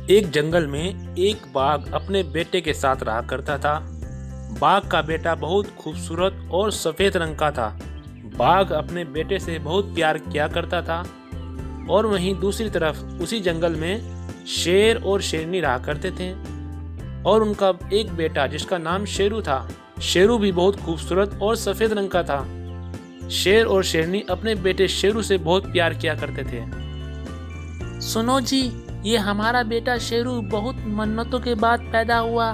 एक जंगल में एक बाघ अपने बेटे के साथ रहा करता था। बाघ का बेटा बहुत खूबसूरत और सफेद रंग का था। बाघ अपने बेटे से बहुत प्यार किया करता था। और वहीं दूसरी तरफ उसी जंगल में शेर और शेरनी रहा करते थे और उनका एक बेटा जिसका नाम शेरू था। शेरू भी बहुत खूबसूरत और सफेद रंग का था। शेर और शेरनी अपने बेटे शेरू से बहुत प्यार किया करते थे। सुनो जी, ये हमारा बेटा शेरू बहुत मन्नतों के बाद पैदा हुआ।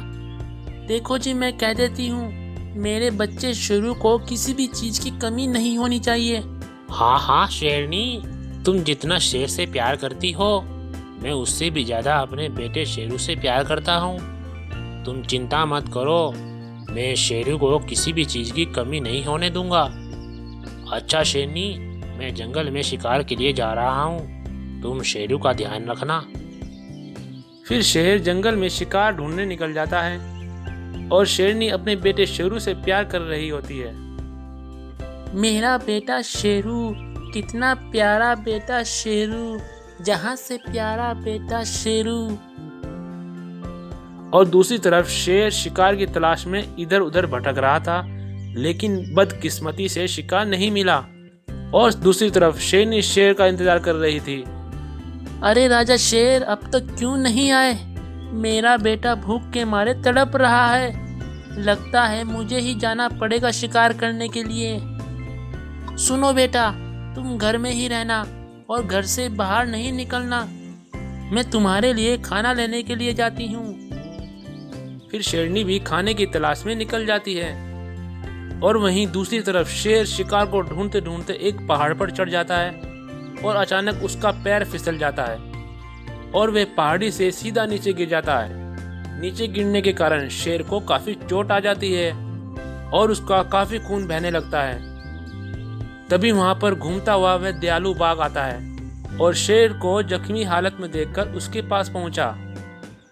देखो जी, मैं कह देती हूँ, मेरे बच्चे शेरू को किसी भी चीज की कमी नहीं होनी चाहिए। हाँ हाँ शेरनी, तुम जितना शेर से प्यार करती हो, मैं उससे भी ज्यादा अपने बेटे शेरू से प्यार करता हूँ। तुम चिंता मत करो, मैं शेरू को किसी भी चीज की कमी नहीं होने दूंगा। अच्छा शेरनी, मैं जंगल में शिकार के लिए जा रहा हूँ, तुम शेरू का ध्यान रखना। फिर शेर जंगल में शिकार ढूंढने निकल जाता है और शेरनी अपने बेटे शेरू से प्यार कर रही होती है। मेरा बेटा शेरू, कितना प्यारा बेटा शेरू, जहाँ से प्यारा बेटा शेरू। और दूसरी तरफ शेर शिकार की तलाश में इधर उधर भटक रहा था, लेकिन बदकिस्मती से शिकार नहीं मिला। और दूसरी तरफ शेरनी शेर का इंतजार कर रही थी। अरे राजा शेर, अब तक क्यों नहीं आए? मेरा बेटा भूख के मारे तड़प रहा है। लगता है मुझे ही जाना पड़ेगा शिकार करने के लिए। सुनो बेटा, तुम घर में ही रहना और घर से बाहर नहीं निकलना। मैं तुम्हारे लिए खाना लेने के लिए जाती हूँ। फिर शेरनी भी खाने की तलाश में निकल जाती है। और वहीं दूसरी तरफ शेर शिकार को ढूंढते ढूंढते एक पहाड़ पर चढ़ जाता है और अचानक उसका पैर फिसल जाता है और वह पहाड़ी से सीधा नीचे गिर जाता है। नीचे गिरने के कारण शेर को काफी चोट आ जाती है और उसका काफी खून बहने लगता है। तभी वहां पर घूमता हुआ वह दयालु बाघ आता है और शेर को जख्मी हालत में देखकर उसके पास पहुंचा।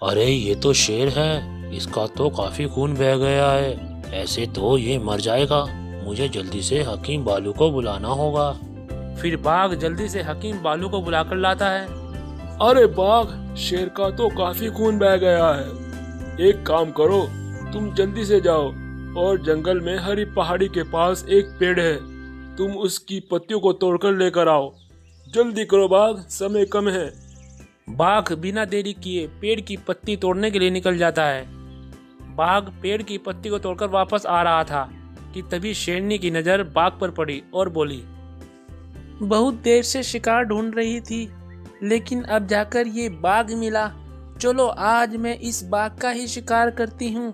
अरे ये तो शेर है, इसका तो काफी खून बह गया है, ऐसे तो ये मर जाएगा। मुझे जल्दी से हकीम बालू को बुलाना होगा। फिर बाघ जल्दी से हकीम बालू को बुलाकर लाता है। अरे बाघ, शेर का तो काफी खून बह गया है। एक काम करो, तुम जल्दी से जाओ और जंगल में हरी पहाड़ी के पास एक पेड़ है, तुम उसकी पत्तियों को तोड़कर लेकर आओ। जल्दी करो बाघ, समय कम है। बाघ बिना देरी किए पेड़ की पत्ती तोड़ने के लिए निकल जाता है। बाघ पेड़ की पत्ती को तोड़कर वापस आ रहा था कि तभी शेरनी की नजर बाघ पर पड़ी और बोली, बहुत देर से शिकार ढूंढ रही थी, लेकिन अब जाकर ये बाघ मिला। चलो आज मैं इस बाघ का ही शिकार करती हूँ।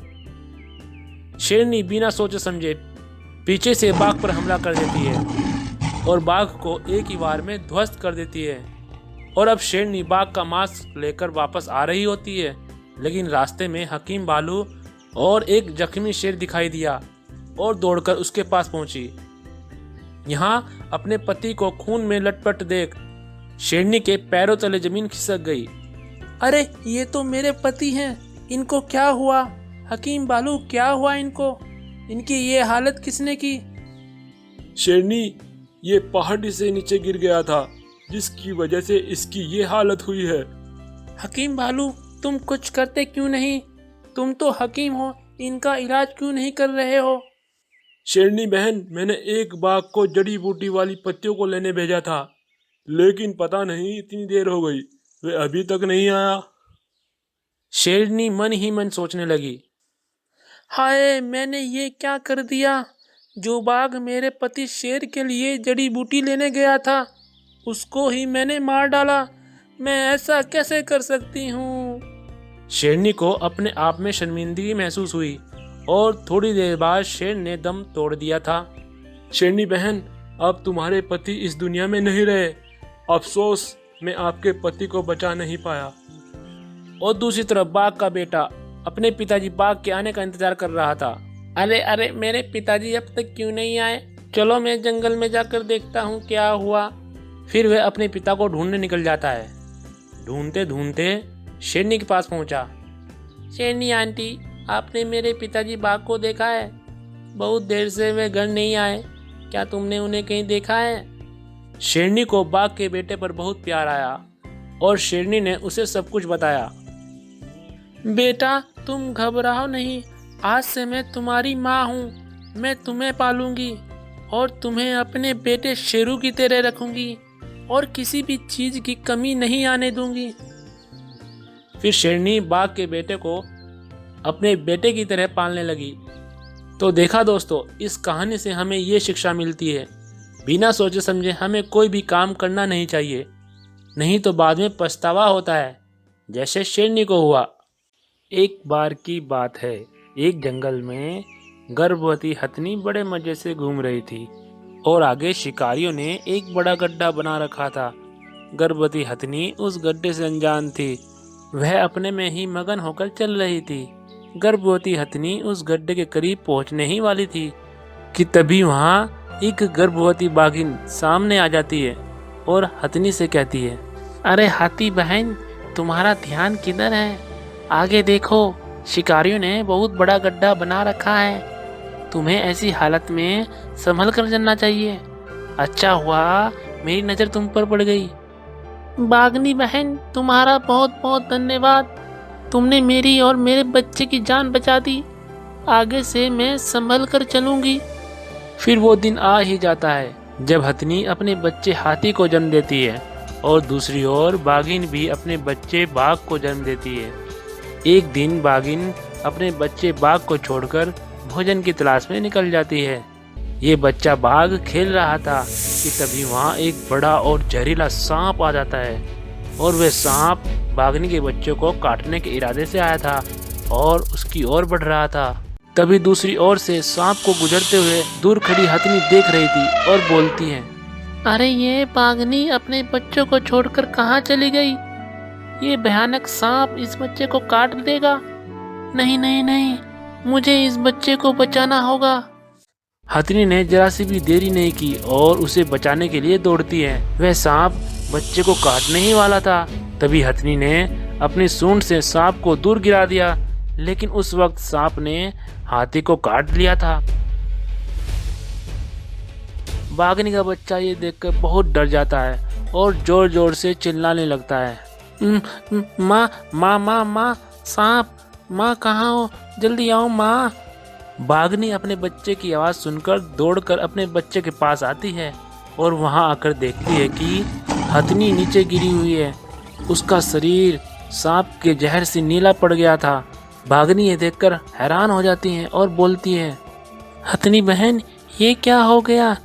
शेरनी बिना सोचे समझे पीछे से बाघ पर हमला कर देती है और बाघ को एक ही वार में ध्वस्त कर देती है। और अब शेरनी बाघ का मांस लेकर वापस आ रही होती है, लेकिन रास्ते में हकीम बालू और एक जख्मी शेर दिखाई दिया और दौड़कर उसके पास पहुंची। यहाँ अपने पति को खून में लटपट देख शेरनी के पैरों तले जमीन खिसक गई। अरे ये तो मेरे पति हैं, इनको क्या हुआ? हकीम बालू, क्या हुआ इनको? इनकी ये हालत किसने की? शेरनी, ये पहाड़ी से नीचे गिर गया था, जिसकी वजह से इसकी ये हालत हुई है। हकीम बालू, तुम कुछ करते क्यों नहीं? तुम तो हकीम हो, इनका इलाज क्यों नहीं कर रहे हो? शेरनी बहन, मैंने एक बाघ को जड़ी बूटी वाली पत्तियों को लेने भेजा था, लेकिन पता नहीं इतनी देर हो गई, वे अभी तक नहीं आया। शेरनी मन ही मन सोचने लगी, हाय, मैंने ये क्या कर दिया? जो बाघ मेरे पति शेर के लिए जड़ी बूटी लेने गया था, उसको ही मैंने मार डाला। मैं ऐसा कैसे कर सकती हूँ? शेरनी को अपने आप में शर्मिंदगी महसूस हुई और थोड़ी देर बाद शेर ने दम तोड़ दिया था। शेरनी बहन, अब तुम्हारे पति इस दुनिया में नहीं रहे। अफसोस, मैं आपके पति को बचा नहीं पाया। और दूसरी तरफ बाघ का बेटा अपने पिताजी बाघ के आने का इंतजार कर रहा था। अरे अरे, मेरे पिताजी अब तक क्यों नहीं आए? चलो मैं जंगल में जाकर देखता हूँ क्या हुआ। फिर वह अपने पिता को ढूंढने निकल जाता है। ढूंढते ढूंढते शेरनी के पास पहुंचा। शेरनी आंटी, आपने मेरे पिताजी बाघ को देखा है? बहुत देर से वे घर नहीं आए, क्या तुमने उन्हें कहीं देखा है? शेरनी को बाघ के बेटे पर बहुत प्यार आया और शेरनी ने उसे सब कुछ बताया। बेटा तुम घबराओ नहीं, आज से मैं तुम्हारी माँ हूँ। मैं तुम्हें पालूंगी और तुम्हें अपने बेटे शेरू की तरह रखूंगी और किसी भी चीज की कमी नहीं आने दूंगी। फिर शेरनी बाघ के बेटे को अपने बेटे की तरह पालने लगी। तो देखा दोस्तों, इस कहानी से हमें ये शिक्षा मिलती है, बिना सोचे समझे हमें कोई भी काम करना नहीं चाहिए, नहीं तो बाद में पछतावा होता है, जैसे शेरनी को हुआ। एक बार की बात है, एक जंगल में गर्भवती हथनी बड़े मजे से घूम रही थी और आगे शिकारियों ने एक बड़ा गड्ढा बना रखा था। गर्भवती हथनी उस गड्ढे से अनजान थी, वह अपने में ही मगन होकर चल रही थी। गर्भवती हथनी उस गड्ढे के करीब पहुंचने ही वाली थी कि तभी वहां एक गर्भवती बाघिन सामने आ जाती है और हथनी से कहती है, अरे हाथी बहन, तुम्हारा ध्यान किधर है? आगे देखो, शिकारियों ने बहुत बड़ा गड्ढा बना रखा है। तुम्हें ऐसी हालत में संभल कर चलना चाहिए। अच्छा हुआ मेरी नज़र तुम पर पड़ गई। बाघनी बहन, तुम्हारा बहुत बहुत धन्यवाद। तुमने मेरी और मेरे बच्चे की जान बचा दी। आगे से मैं संभल कर चलूंगी। फिर वो दिन आ ही जाता है जब हथनी अपने बच्चे हाथी को जन्म देती है और दूसरी ओर बाघिन भी अपने बच्चे बाघ को जन्म देती है। एक दिन बाघिन अपने बच्चे बाघ को छोड़कर भोजन की तलाश में निकल जाती है। ये बच्चा बाघ खेल रहा था कि तभी वहाँ एक बड़ा और जहरीला सांप आ जाता है और वह सांप बाघनी के बच्चे को काटने के इरादे से आया था और उसकी ओर बढ़ रहा था। तभी दूसरी ओर से सांप को गुजरते हुए दूर खड़ी हथनी देख रही थी और बोलती है, अरे ये बाघनी अपने बच्चों को छोड़कर कहाँ चली गई? ये भयानक सांप इस बच्चे को काट देगा। नहीं नहीं नहीं, मुझे इस बच्चे को बचाना होगा। हथनी ने जरा सी भी देरी नहीं की और उसे बचाने के लिए दौड़ती है। वह सांप बच्चे को काटने ही वाला था। तभी हथनी ने अपनी सूंड से सांप को दूर गिरा दिया, लेकिन उस वक्त सांप ने हाथी को काट लिया था। बाघनी का बच्चा ये देखकर बहुत डर जाता है और जोर जोर से चिल्लाने लगता है, माँ माँ माँ माँ, सांप, माँ कहाँ हो? जल्दी आओ माँ। बाघनी अपने बच्चे की आवाज़ सुनकर दौड़कर अपने बच्चे के पास आती है और वहां आकर देखती है कि हथनी नीचे गिरी हुई है। उसका शरीर सांप के जहर से नीला पड़ गया था। बाघनी ये देखकर हैरान हो जाती है और बोलती है, हथनी बहन, ये क्या हो गया?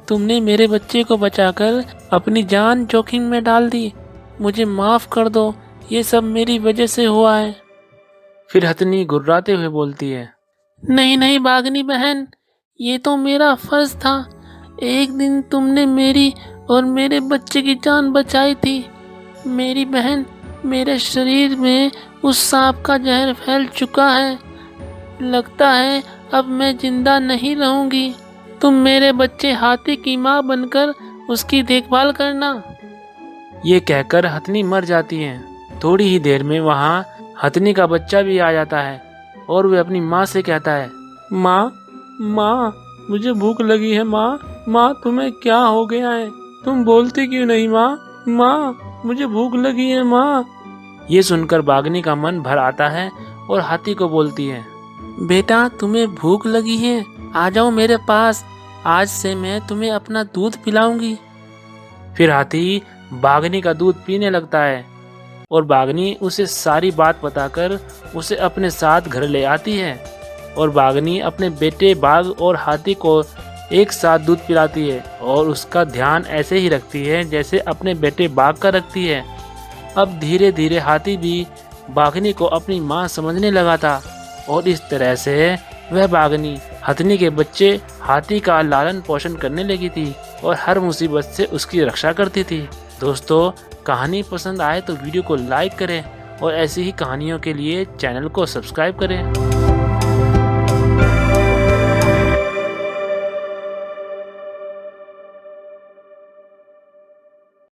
तुमने मेरे बच्चे को बचाकर अपनी जान जोखिम में डाल दी। मुझे माफ़ कर दो, ये सब मेरी वजह से हुआ है। फिर हथनी गुर्राते हुए बोलती है, नहीं नहीं बाघनी बहन, ये तो मेरा फर्ज था। एक दिन तुमने मेरी और मेरे बच्चे की जान बचाई थी। मेरी बहन, मेरे शरीर में उस सांप का जहर फैल चुका है। लगता है अब मैं जिंदा नहीं रहूंगी। तुम मेरे बच्चे हाथी की माँ बनकर उसकी देखभाल करना। ये कहकर हथनी मर जाती है। थोड़ी ही देर में वहाँ हथनी का बच्चा भी आ जाता है और वह अपनी माँ से कहता है, माँ माँ, मुझे भूख लगी है। माँ माँ, तुम्हें क्या हो गया है? तुम बोलती क्यों नहीं माँ? माँ, मुझे भूख लगी है माँ। ये सुनकर बाघनी का मन भर आता है और हाथी को बोलती है, बेटा तुम्हें भूख लगी है, आ जाओ मेरे पास। आज से मैं तुम्हें अपना दूध पिलाऊंगी। फिर हाथी बाघनी का दूध पीने लगता है और बाघनी उसे सारी बात बताकर उसे अपने साथ घर ले आती है और बाघनी अपने बेटे बाघ और हाथी को एक साथ दूध पिलाती है और उसका ध्यान ऐसे ही रखती है जैसे अपने बेटे बाघ का रखती है। अब धीरे धीरे हाथी भी बाघनी को अपनी माँ समझने लगा था और इस तरह से वह बाघनी हथनी के बच्चे हाथी का लालन पोषण करने लगी थी और हर मुसीबत से उसकी रक्षा करती थी। दोस्तों, कहानी पसंद आए तो वीडियो को लाइक करें और ऐसी ही कहानियों के लिए चैनल को सब्सक्राइब करें।